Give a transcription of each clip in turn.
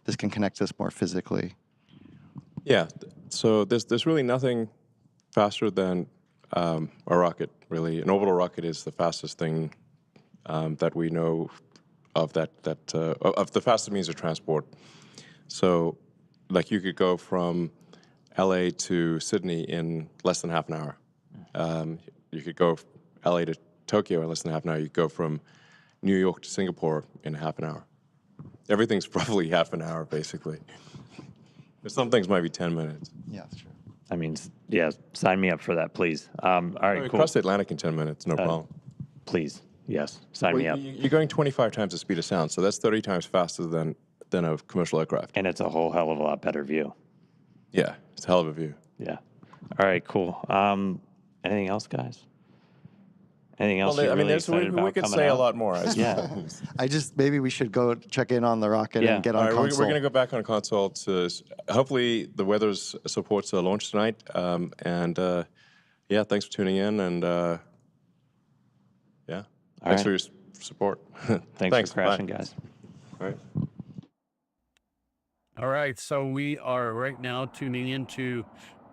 this can connect us more physically. Yeah, so there's really nothing faster than a rocket, really. An orbital rocket is the fastest thing that we know of of the fastest means of transport. So, like, you could go from LA to Sydney in less than half an hour. You could go LA to Tokyo in less than half an hour. You could go from New York to Singapore in half an hour. Everything's roughly half an hour, basically. Some things might be 10 minutes. Yeah, that's true. I mean, yeah, sign me up for that, please. All right, cool. Cross the Atlantic in 10 minutes, no problem. Please, yes, sign me up. You're going 25 times the speed of sound, so that's 30 times faster than a commercial aircraft. And it's a whole hell of a lot better view. Yeah, it's a hell of a view. Yeah. All right, cool. Anything else, guys? Anything else you're really excited about we could coming say out? a lot more. Yeah. Maybe we should go check in on the rocket and get on All right, console. we're going to go back on console to, hopefully the weather supports the launch tonight. Yeah, thanks for tuning in, and yeah, thanks for your support. Thanks for crashing, guys. All right. All right, so we are right now tuning into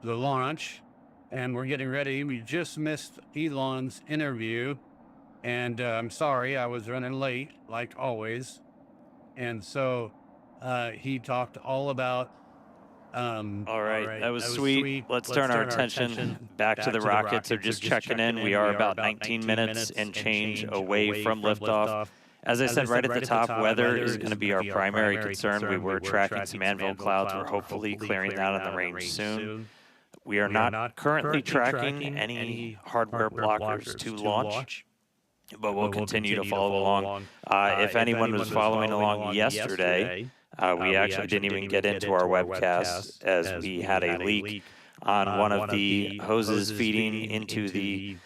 the launch, and we're getting ready. We just missed Elon's interview, and I'm sorry, I was running late, like always. And so he talked all about... all right, that was sweet. Let's turn our attention back to the rockets. They're just checking in. We are about 19 minutes and change away from liftoff. As I said right at the top, weather is going to be our primary concern. We were tracking some anvil clouds. We're hopefully clearing that on the range soon. We are not currently tracking any hardware blockers to launch, but we'll continue to follow along. If anyone was following along yesterday, we actually didn't even get into our webcast as we had a leak on one of the hoses feeding into the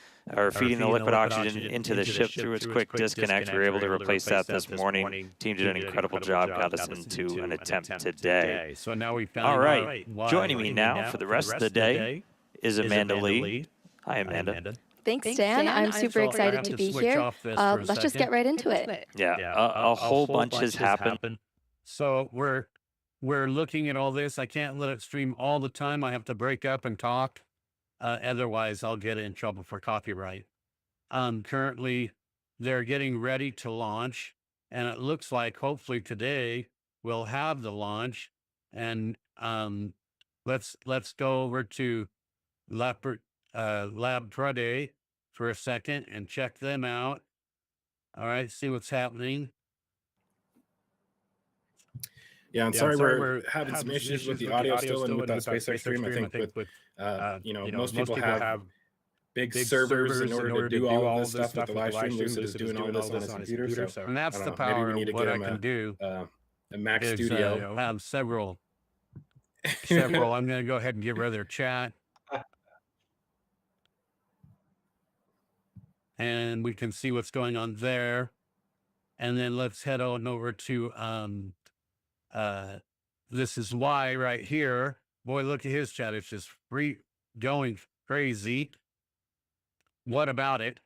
feeding the liquid oxygen into the ship through its quick disconnect. We were able to replace that this morning. Team did an incredible job, got us into an attempt today. So now we found All right, joining me now for the rest of the day is Amanda Lee. Hi, Amanda. Thanks, Dan. I'm super excited to be here. Let's just get right into it. Yeah, a whole bunch has happened. So we're looking at all this. I can't let it stream all the time. I have to break up and talk. Otherwise, I'll get in trouble for copyright. Currently, they're getting ready to launch, and it looks like hopefully today we'll have the launch. And let's go over to Lab Prade for a second and check them out. All right, see what's happening. Yeah, I'm sorry we're having some issues with the audio still and with that SpaceX stream. I think with most people have big servers in order to do all of this stuff with the live stream. Lucid is doing all this on his computer, so and that's the power of what I can do. A Mac Studio. Have several. I'm going to go ahead and get rid of their chat. And we can see what's going on there. And then let's head on over to this is why right here. Boy, look at his chat. It's just going crazy. What about it?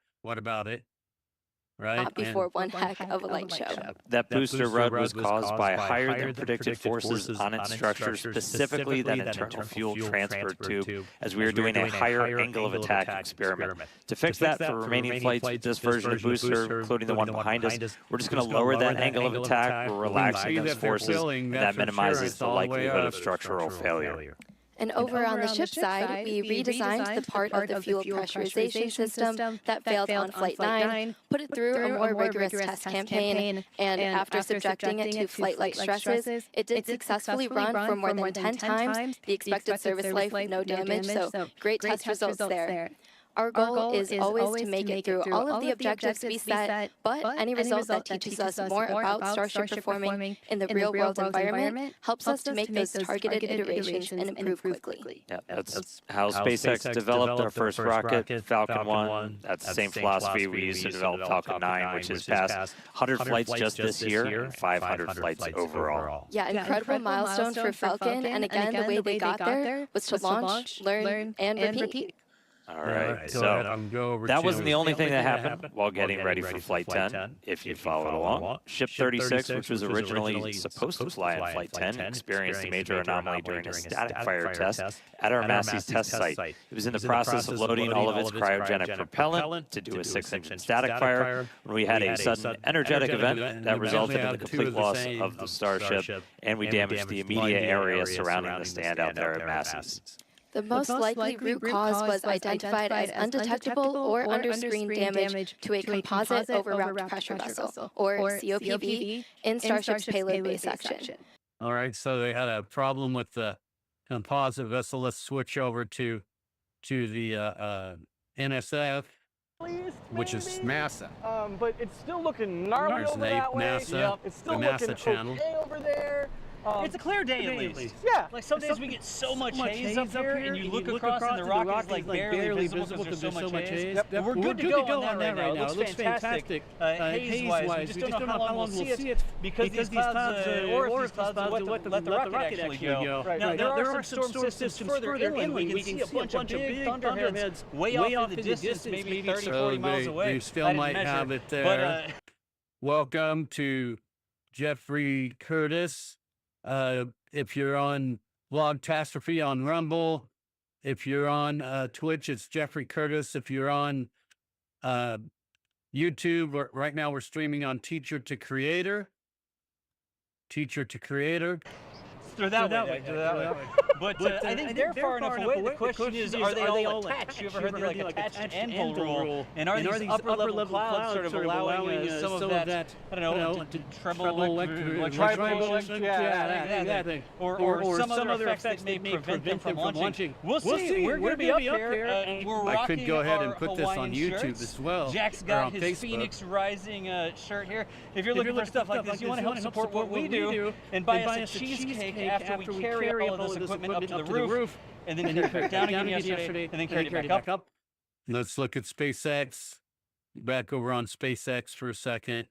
Right? Not before one heck of a light show. That booster rud was caused by higher than predicted forces on its structure, specifically that internal fuel transfer tube, as we were doing a higher angle of attack experiment. To fix that for remaining flights with this version of booster, including the one behind us, we're just going to lower that angle of attack. We're relaxing those forces, and that minimizes the likelihood of structural failure. And over on the ship side, we redesigned the part of the fuel pressurization system that failed on Flight 9, put it through a more rigorous test campaign, and after subjecting it to flight-like stresses, it did successfully run for more than 10 times the expected service life with no damage, so great test results there. Our goal is always to make it through all of the objectives we set, but any result that teaches us more about Starship performing in the real-world environment helps us to make those targeted iterations and improve quickly. Yeah, that's how SpaceX developed our first rocket, Falcon 1. That's the same philosophy we used to develop Falcon 9, which has passed 100 flights just this year and 500 flights overall. Yeah, incredible milestone for Falcon, and again, the way they got there was to launch, learn, and repeat. All right, so that wasn't the only thing that happened while getting ready for Flight 10. If you followed along, Ship 36, which was originally supposed to fly on Flight 10, experienced a major anomaly during a static fire test at our Massey's test site. It was in the process of loading all of its cryogenic propellant to do a 6-engine static fire when we had a sudden energetic event that resulted in the complete loss of the Starship, and we damaged the immediate area surrounding the stand out there at Massey's. The most likely root cause was identified as undetectable or under-screen damage to a composite overwrapped pressure vessel, or COPV, in Starship's payload bay section. All right, so they had a problem with the composite vessel. Let's switch over to the NSF, which is NASA. But it's still looking gnarly over that way. NASA, Yep. It's still the looking NASA channel. okay over there. It's a clear day at least. Yeah. Like some days we get so much haze up here, and you look across and the rock is like barely visible because there's so much haze. Yep. We're good to go on that right now. It looks fantastic. Haze-wise, we just don't know how long we'll see it because these clouds, or if these clouds let the rocket actually go. Now, there are some storm systems further inland. We can see a bunch of big thunderheads way off in the distance, maybe 30, 40 miles away. You still might have it there. Welcome to Jeffery Curtis. If you're on Vlogtastrophe on Rumble, if you're on Twitch, it's Jeffery Curtis. If you're on YouTube, right now we're streaming on Teacher to Creator. Teacher to Creator. Through that way. But I think they're far enough away. The question is, are they all attached? You ever heard the attached anvil rule? And are these upper level clouds sort of allowing some of that, I don't know, treble electric, that thing, or some other effects that may prevent them from launching? We'll see. We're going to be up there. I could go ahead and put this on YouTube as well. Jack's got his Phoenix Rising shirt here. If you're looking for stuff like this, you want to help support what we do, and buy us a cheesecake after we carry all of this equipment up to the roof, and then carry it back down again yesterday, and then carry it back up. Let's look at SpaceX. Back over on SpaceX for a second.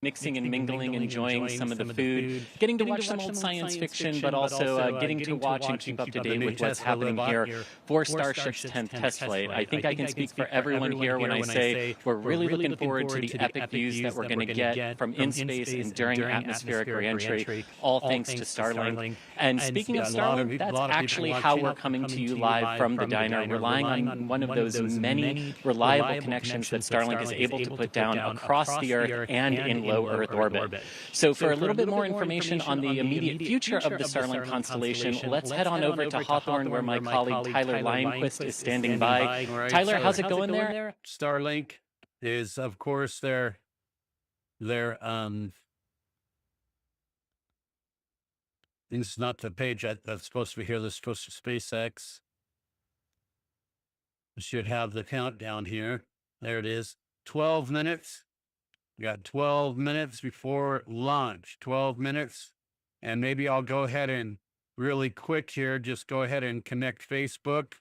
Mixing and mingling, enjoying some of the food, getting to watch some old science fiction, but also getting to watch and keep up to date with what's happening here for Starship's 10th test flight. I think I can speak for everyone here when I say we're really looking forward to the epic views that we're going to get from in space and during atmospheric reentry, all thanks to Starlink. And speaking of Starlink, that's actually how we're coming to you live from the diner, relying on one of those many reliable connections that Starlink is able to put down across the Earth and in low Earth orbit. So for a little bit more information on the immediate future of the Starlink constellation, let's head on over to Hawthorne, where my colleague Tyler Lionquist is standing by. Tyler, how's it going there? Starlink is, of course, their this is not the page that's supposed to be here. This is supposed to SpaceX. We should have the countdown here. There it is. 12 minutes. We got 12 minutes before launch. 12 minutes. And maybe I'll go ahead and really quick here, just go ahead and connect Facebook.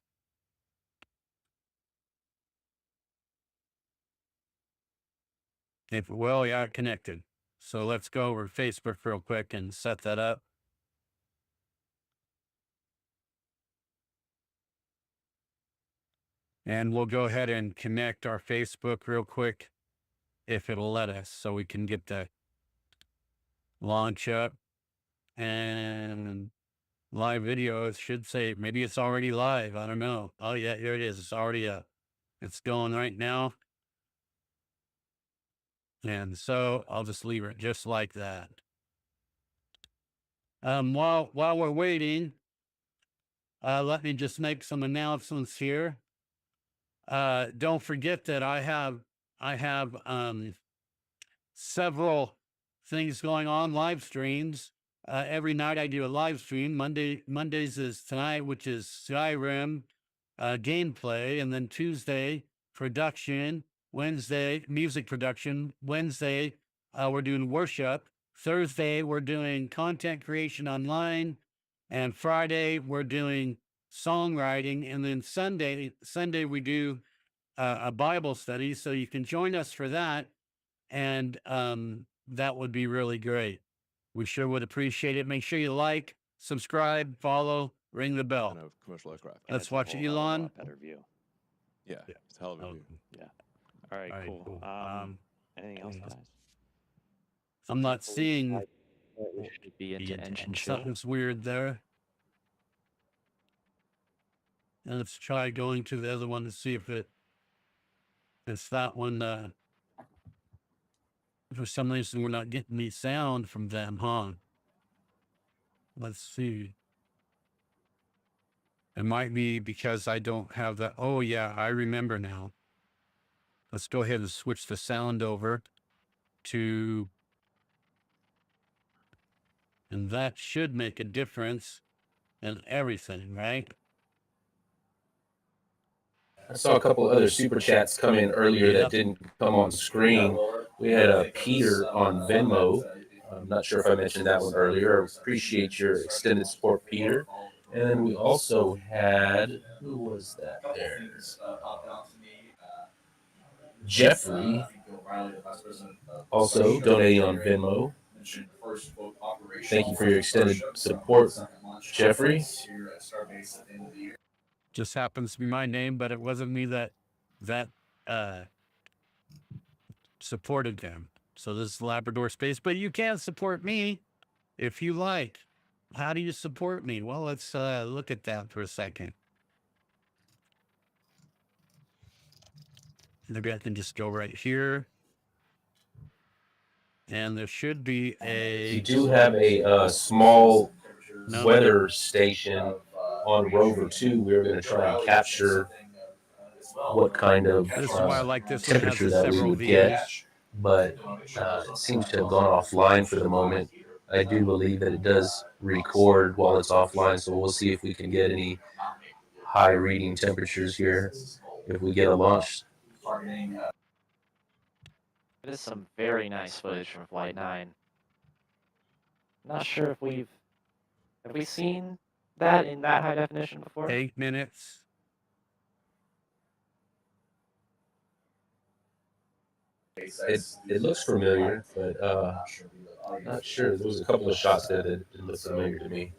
Yeah, connected. So let's go over to Facebook real quick and set that up. And we'll go ahead and connect our Facebook real quick, if it'll let us, so we can get the launch up. And live video, it should say, maybe it's already live. I don't know. Oh yeah, here it is. It's already up. It's going right now. And so I'll just leave it just like that. While we're waiting, let me just make some announcements here. Don't forget that I have several things going on, live streams. Every night I do a live stream. Mondays is tonight, which is Skyrim gameplay, and then Tuesday production, Wednesday music production, Wednesday we're doing worship, Thursday we're doing content creation online, and Friday we're doing songwriting, and then Sunday we do a Bible study, so you can join us for that, and that would be really great. We sure would appreciate it. Make sure you like, subscribe, follow, ring the bell. Commercial aircraft. Let's watch it, Elon. Better view. Yeah, it's a hell of a view. Yeah. All right, cool. Anything else, guys? I'm not seeing. We should be into engine show. Something's weird there. And let's try going to the other one to see if it's that one. For some reason, we're not getting any sound from them, huh? Let's see. It might be because I don't have that. Oh, yeah, I remember now. Let's go ahead and switch the sound over to, and that should make a difference in everything, right? I saw a couple other super chats come in earlier that didn't come on screen. We had Peter on Venmo. I'm not sure if I mentioned that one earlier. I appreciate your extended support, Peter. And then we also had, who was that there? Jeffrey, also donating on Venmo. Thank you for your extended support, Jeffrey. Just happens to be my name, but it wasn't me that supported them. So this is Labrador Space, but you can support me if you like. How do you support me? Well, let's look at that for a second. Maybe I can just go right here. And there should be a... You do have a small weather station on Rover 2. We're going to try and capture what kind of temperature that we would get, but it seems to have gone offline for the moment. I do believe that it does record while it's offline, so we'll see if we can get any high reading temperatures here if we get a launch. It is some very nice footage from Flight 9. Not sure if have we seen that in that high definition before? 8 minutes. It looks familiar, but not sure. There was a couple of shots that it looked familiar to me.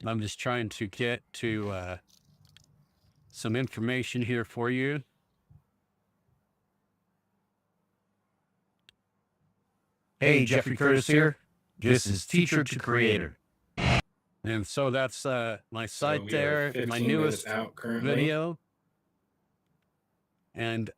I'm just trying to get to some information here for you. Hey, Jeffrey Curtis here. This is Teacher to Creator. And so that's my site there, my newest video. And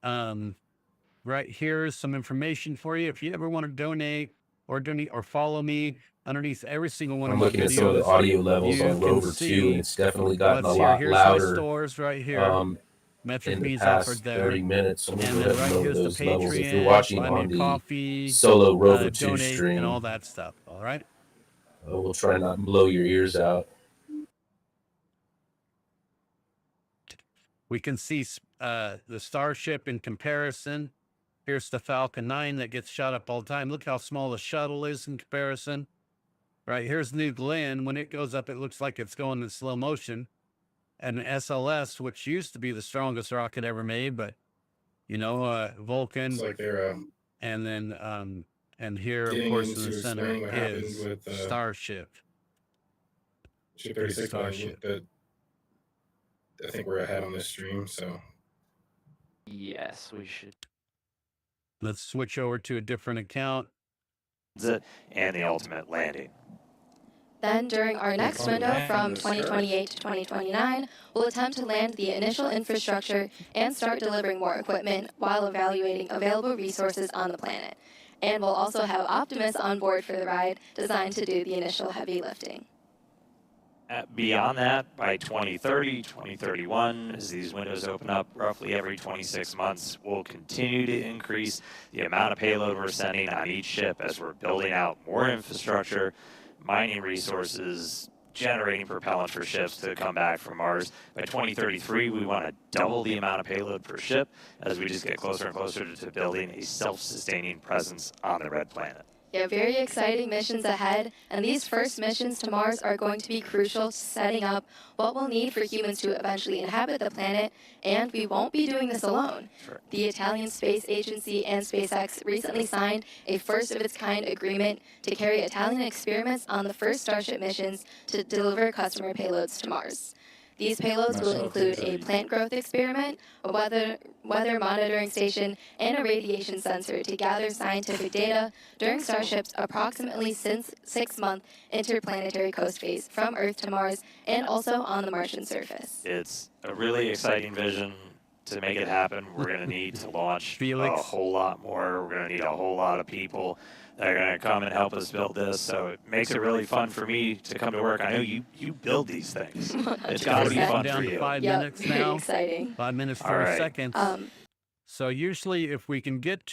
right here is some information for you. If you ever want to donate or follow me underneath every single one of my videos. I'm looking at some of the audio levels on Rover 2, and it's definitely gotten a lot louder. Here's my stores right here. Metric in the means past offered there. 30 minutes. So and then right here's those the levels. Patreon, If you're watching on the coffee, solo Rover 2 donate, stream, and all that stuff. All right. We'll try not to blow your ears out. We can see the Starship in comparison. Here's the Falcon 9 that gets shot up all the time. Look how small the shuttle is in comparison. Right, here's New Glenn. When it goes up, it looks like it's going in slow motion. And SLS, which used to be the strongest rocket ever made, but, you know, Vulcan. It's like they're, and then, and here, of course, in the center is with, Starship. Ship 36 Starship. I think we're ahead on this stream, so. Yes, we should. Let's switch over to a different account. And the ultimate landing. Then, during our next window from 2028 to 2029, we'll attempt to land the initial infrastructure and start delivering more equipment while evaluating available resources on the planet. And we'll also have Optimus on board for the ride, designed to do the initial heavy lifting. Beyond that, by 2030, 2031, as these windows open up roughly every 26 months, we'll continue to increase the amount of payload we're sending on each ship as we're building out more infrastructure, mining resources, generating propellant for ships to come back from Mars. By 2033, we want to double the amount of payload per ship as we just get closer and closer to building a self-sustaining presence on the red planet. You have very exciting missions ahead, and these first missions to Mars are going to be crucial to setting up what we'll need for humans to eventually inhabit the planet, and we won't be doing this alone. The Italian Space Agency and SpaceX recently signed a first-of-its-kind agreement to carry Italian experiments on the first Starship missions to deliver customer payloads to Mars. These payloads will include a plant growth experiment, a weather monitoring station, and a radiation sensor to gather scientific data during Starship's approximately 6-month interplanetary coast phase from Earth to Mars and also on the Martian surface. It's a really exciting vision. To make it happen, we're going to need to launch a whole lot more. We're going to need a whole lot of people that are going to come and help us build this. So it makes it really fun for me to come to work. I know you build these things. It's got to be fun for you. 5 minutes now. Exciting. 5 minutes, 4 seconds. So usually if we can get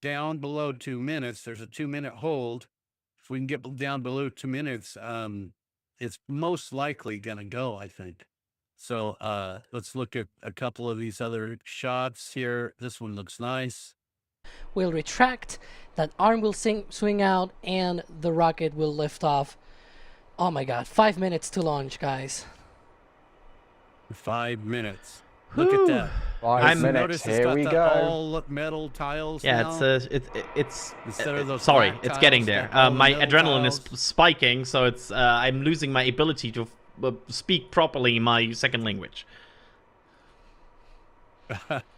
down below 2 minutes, there's a 2-minute hold. If we can get down below 2 minutes, it's most likely going to go, I think. So let's look at a couple of these other shots here. This one looks nice. Will retract, that arm will swing out, and the rocket will lift off. Oh my god, 5 minutes to launch, guys. 5 minutes. Look at that. 5 minutes. Here we go. All metal tiles. Yeah, now. it's Instead of those sorry, it's getting there. My adrenaline tiles. is spiking, so it's I'm losing my ability to speak properly my second language.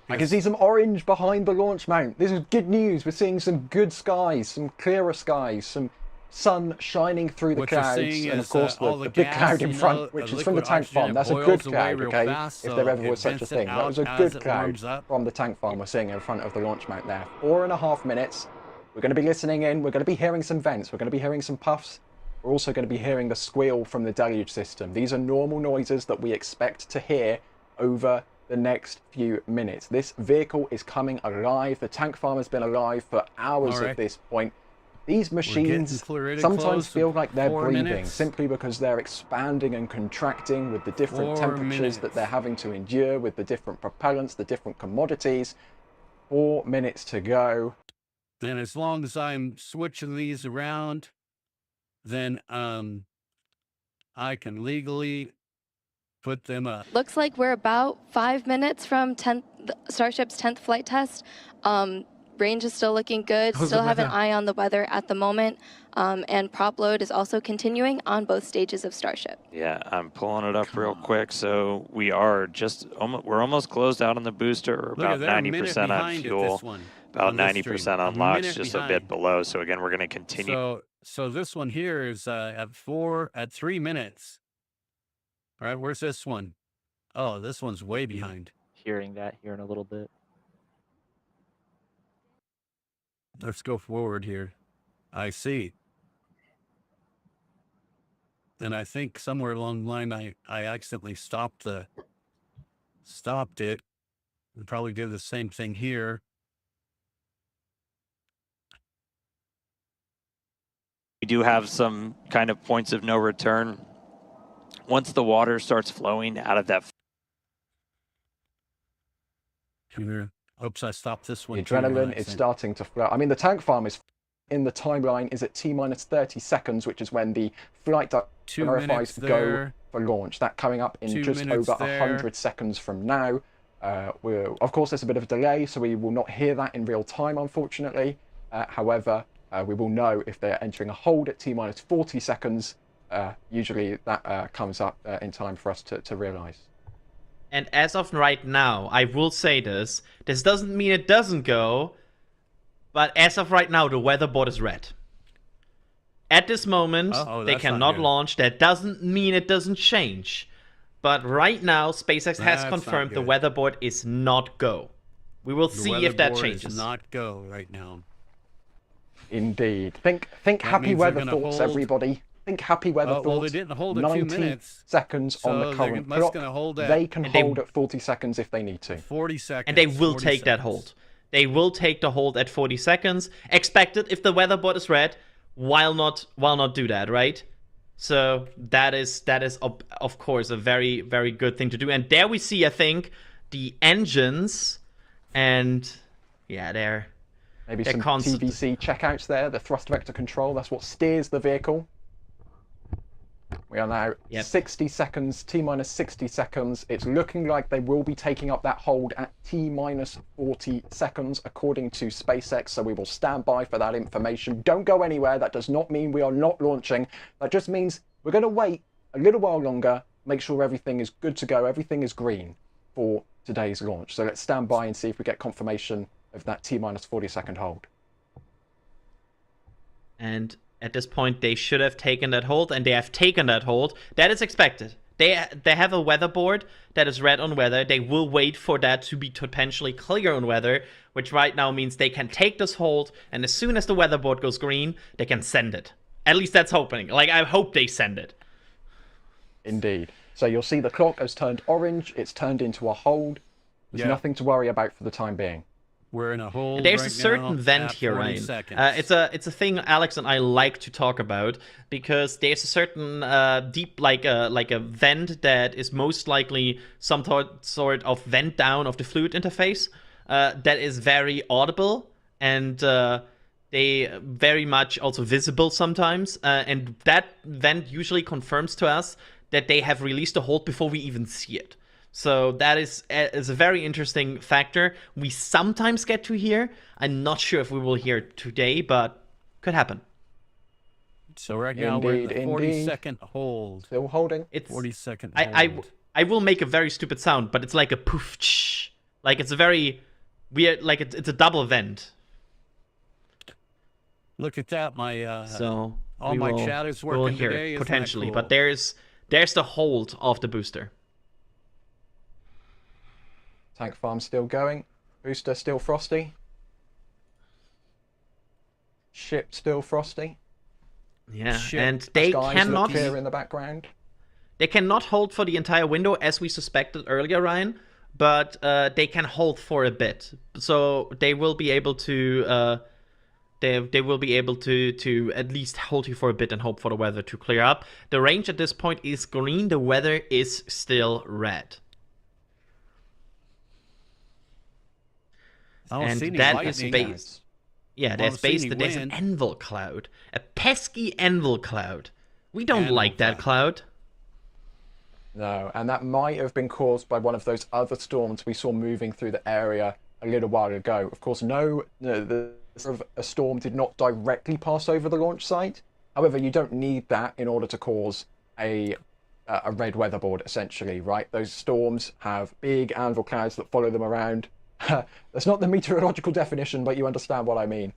I can see some orange behind the launch mount. This is good news. We're seeing some good skies, some clearer skies, some sun shining through the clouds, and of course the big cloud in front, which is from the tank farm. That's a good cloud, okay? If there ever was such a thing. That was a good cloud from the tank farm we're seeing in front of the launch mount there. 4.5 minutes. We're going to be listening in. We're going to be hearing some vents. We're going to be hearing some puffs. We're also going to be hearing the squeal from the deluge system. These are normal noises that we expect to hear over the next few minutes. This vehicle is coming alive. The tank farm has been alive for hours at this point. These machines sometimes feel like they're breathing simply because they're expanding and contracting with the different temperatures that they're having to endure, with the different propellants, the different commodities. 4 minutes to go. Then as long as I'm switching these around, then I can legally put them up. Looks like we're about 5 minutes from Starship's 10th flight test. Range is still looking good. Still have an eye on the weather at the moment. And prop load is also continuing on both stages of Starship. Yeah, I'm pulling it up real quick. So we are we're almost closed out on the booster. We're about 90% on fuel. About 90% on LOX, just a bit below. So again, we're going to continue. So this one here is at 3 minutes. All right, where's this one? Oh, this one's way behind. Hearing that here in a little bit. Let's go forward here. I see. And I think somewhere along the line I accidentally stopped it. We probably did the same thing here. We do have some kind of points of no return. Once the water starts flowing out of that. Oops, I stopped this one. The adrenaline is starting to flow. I mean, the tank farm is in the timeline is at T-minus 30 seconds, which is when the flight verifies go for launch. That coming up in just over 100 seconds from now. Of course, there's a bit of a delay, so we will not hear that in real time, unfortunately. However, we will know if they're entering a hold at T-minus 40 seconds. Usually that comes up in time for us to realize. And as of right now, I will say this doesn't mean it doesn't go, but as of right now, the weatherboard is red. At this moment, they cannot launch. That doesn't mean it doesn't change. But right now, SpaceX has confirmed the weatherboard is not go. We will see if that changes. Is not go right now. Indeed. Think happy weather thoughts, everybody. Think happy weather thoughts. Well, they didn't hold a few minutes. Seconds on the current clock. They can hold at 40 seconds if they need to. 40 seconds. And they will take that hold. They will take the hold at 40 seconds. Expected if the weatherboard is red, why not do that, right? So that is of course a very, very good thing to do. And there we see, I think, the engines, and yeah, Maybe some TVC checkouts there, the thrust vector control. That's what steers the vehicle. We are now 60 seconds, T-minus 60 seconds. It's looking like they will be taking up that hold at T-minus 40 seconds, according to SpaceX. So we will stand by for that information. Don't go anywhere. That does not mean we are not launching. That just means we're going to wait a little while longer, make sure everything is good to go, everything is green for today's launch. So let's stand by and see if we get confirmation of that T-minus 40-second hold. And at this point, they should have taken that hold, and they have taken that hold. That is expected. They have a weather board that is red on weather. They will wait for that to be potentially clear on weather, which right now means they can take this hold, and as soon as the weather board goes green, they can send it. At least that's hoping. Like, I hope they send it. Indeed. So you'll see the clock has turned orange. It's turned into a hold. There's nothing to worry about for the time being. We're in a hold. There's a certain vent here, Ryan. It's a thing Alex and I like to talk about, because there's a certain deep like a vent that is most likely some sort of vent down of the fluid interface that is very audible, and they very much also visible sometimes, and that vent usually confirms to us that they have released a hold before we even see it. So that is a very interesting factor. We sometimes get to hear. I'm not sure if we will hear today, but could happen. So right now we're in the 40-second hold. Still holding. It's 40-second hold. I will make a very stupid sound, but it's like a poof. Like it's a very weird. Like it's a double vent. Look at that, my so all my chat is working hear today. It, potentially, cool? But there's the hold of the booster. Tank farm still going. Booster still frosty. Ship still frosty. Yeah, and they cannot clear in the background. They cannot hold for the entire window as we suspected earlier, Ryan. But they can hold for a bit, so they will be able to. They will be able to at least hold you for a bit and hope for the weather to clear up. The range at this point is green. The weather is still red. And that is based. Yeah, that's based that there's an anvil cloud. A pesky anvil cloud. We don't like that cloud. No, and that might have been caused by one of those other storms we saw moving through the area a little while ago. Of course, the a storm did not directly pass over the launch site. However, you don't need that in order to cause a red weatherboard, essentially, right? Those storms have big anvil clouds that follow them around. That's not the meteorological definition, but you understand what I mean.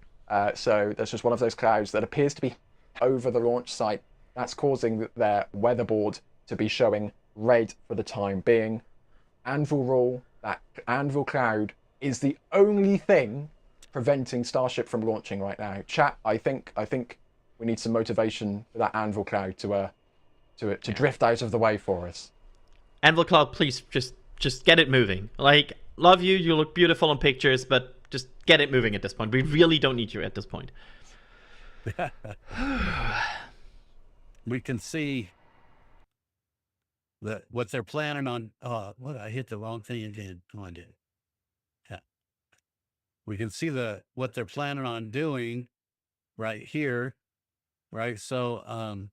So there's just one of those clouds that appears to be over the launch site. That's causing their weatherboard to be showing red for the time being. Anvil rule, that anvil cloud is the only thing preventing Starship from launching right now. Chat, I think we need some motivation for that anvil cloud to drift out of the way for us. Anvil cloud, please just get it moving. Like, love you, you look beautiful in pictures, but just get it moving at this point. We really don't need you at this point. We can see what they're planning on. What, I hit the wrong thing again. Oh, I did. Yeah. We can see what they're planning on doing right here, right? So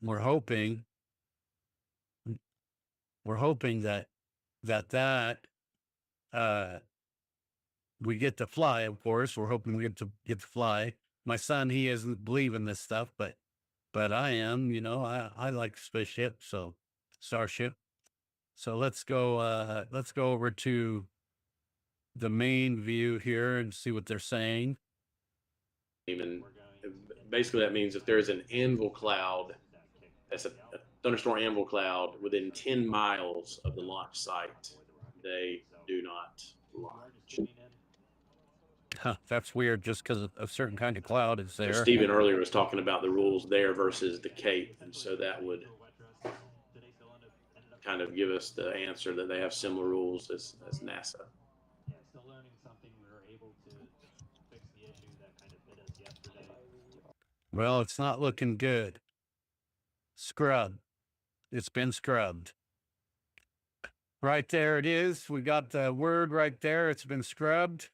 we're hoping that we get to fly. Of course, we're hoping we get to fly. My son, he doesn't believe in this stuff, but I am. You know, I like spaceship, so Starship. So let's go over to the main view here and see what they're saying. And basically, that means if there's an anvil cloud, that's a thunderstorm anvil cloud within 10 miles of the launch site, they do not launch. Huh, that's weird, just because a certain kind of cloud is there. So Stephen earlier was talking about the rules there versus the Cape, and so that would kind of give us the answer that they have similar rules as NASA. Yeah, still learning something. We were able to fix the issue that kind of hit us yesterday. Well, it's not looking good. Scrub. It's been scrubbed. Right there it is. We got the word right there. It's been scrubbed.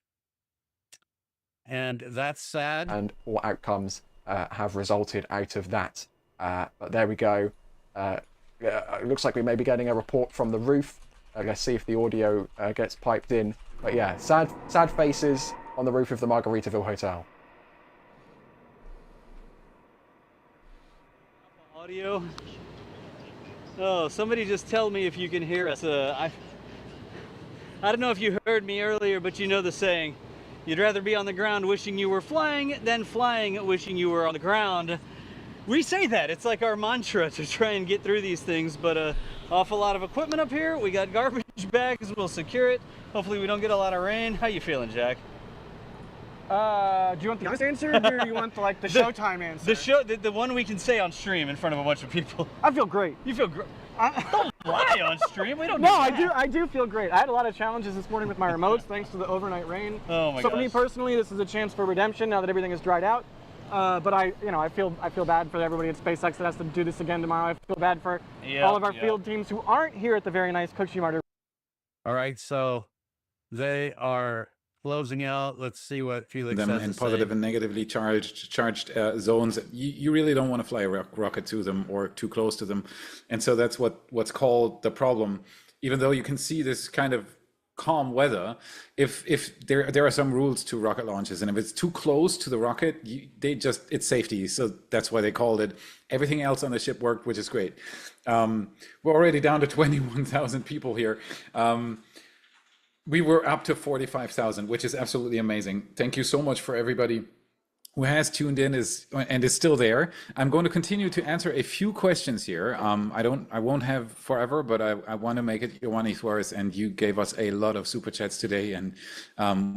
And that's sad. And what outcomes have resulted out of that. But there we go. It looks like we may be getting a report from the roof. Let's see if the audio gets piped in. But yeah, sad faces on the roof of the Margaritaville Hotel. Audio. Oh, somebody just tell me if you can hear us. I don't know if you heard me earlier, but you know the saying. You'd rather be on the ground wishing you were flying than flying wishing you were on the ground. We say that. It's like our mantra to try and get through these things, but awful lot of equipment up here. We got garbage bags. We'll secure it. Hopefully we don't get a lot of rain. How you feeling, Jack? Do you want the honest answer, or do you want the Showtime answer? The one we can say on stream in front of a bunch of people. I feel great. You feel great? Don't lie on stream. We don't. No, I do feel great. I had a lot of challenges this morning with my remotes, thanks to the overnight rain. Oh my god. So for me personally, this is a chance for redemption now that everything is dried out. But I feel bad for everybody at SpaceX that has to do this again tomorrow. I feel bad for all of our field teams who aren't here at the very nice Cooksey Martyr. All right, so they are closing out. Let's see what Felix has to say. In positive and negatively charged zones. You really don't want to fly a rocket to them or too close to them, and so that's what's called the problem. Even though you can see this kind of calm weather, if there are some rules to rocket launches, and if it's too close to the rocket, it's safety. So that's why they called it. Everything else on the ship worked, which is great. We're already down to 21,000 people here. We were up to 45,000, which is absolutely amazing. Thank you so much for everybody who has tuned in and is still there. I'm going to continue to answer a few questions here. I won't have forever, but I want to make it Ioannis worse. And you gave us a lot of super chats today, and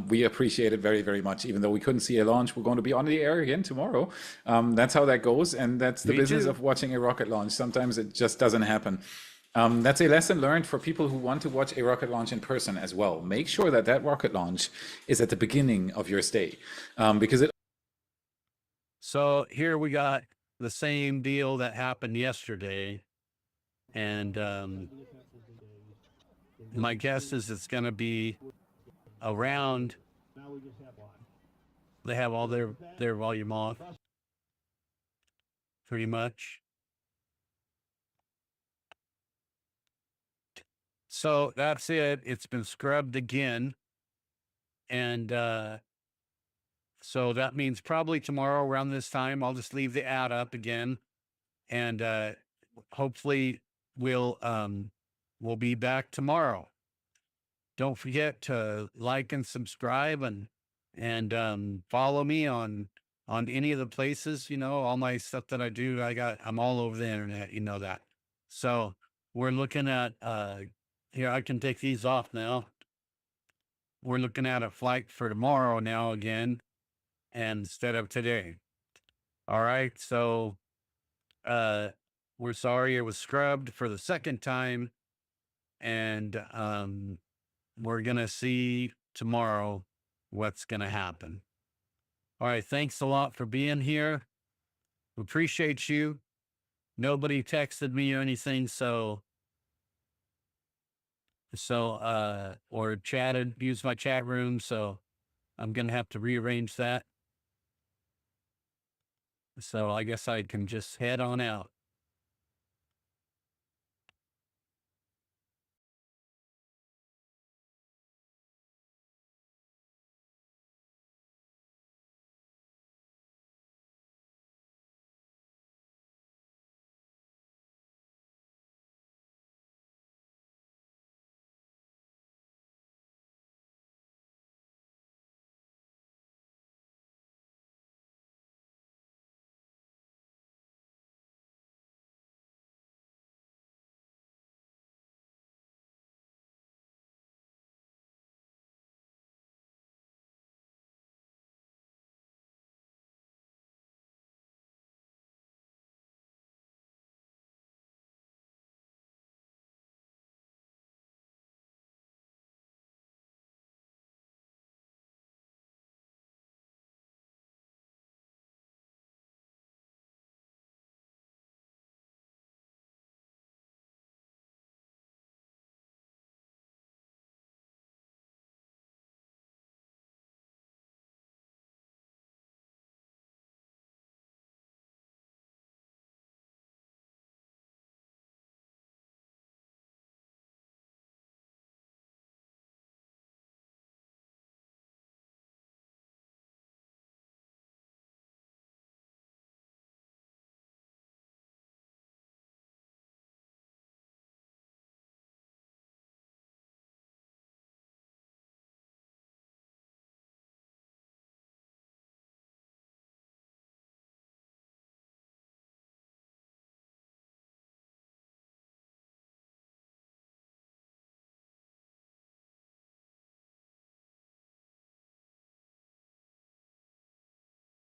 we appreciate it very, very much. Even though we couldn't see a launch, we're going to be on the air again tomorrow. That's how that goes, and that's the business of watching a rocket launch. Sometimes it just doesn't happen. That's a lesson learned for people who want to watch a rocket launch in person as well. Make sure that rocket launch is at the beginning of your stay, because it. So here we got the same deal that happened yesterday, and my guess is it's going to be around. They have all their volume off, pretty much. So that's it. It's been scrubbed again. And so that means probably tomorrow around this time, I'll just leave the ad up again. And hopefully we'll be back tomorrow. Don't forget to like and subscribe and follow me on any of the places, all my stuff that I do. I'm all over the internet, you know that. So we're looking at here, I can take these off now. We're looking at a flight for tomorrow now again, and instead of today. All right, so we're sorry it was scrubbed for the second time, and we're going to see tomorrow what's going to happen. All right, thanks a lot for being here. Appreciate you. Nobody texted me or anything, or chatted, used my chat room, so I'm going to have to rearrange that. So I guess I can just head on out.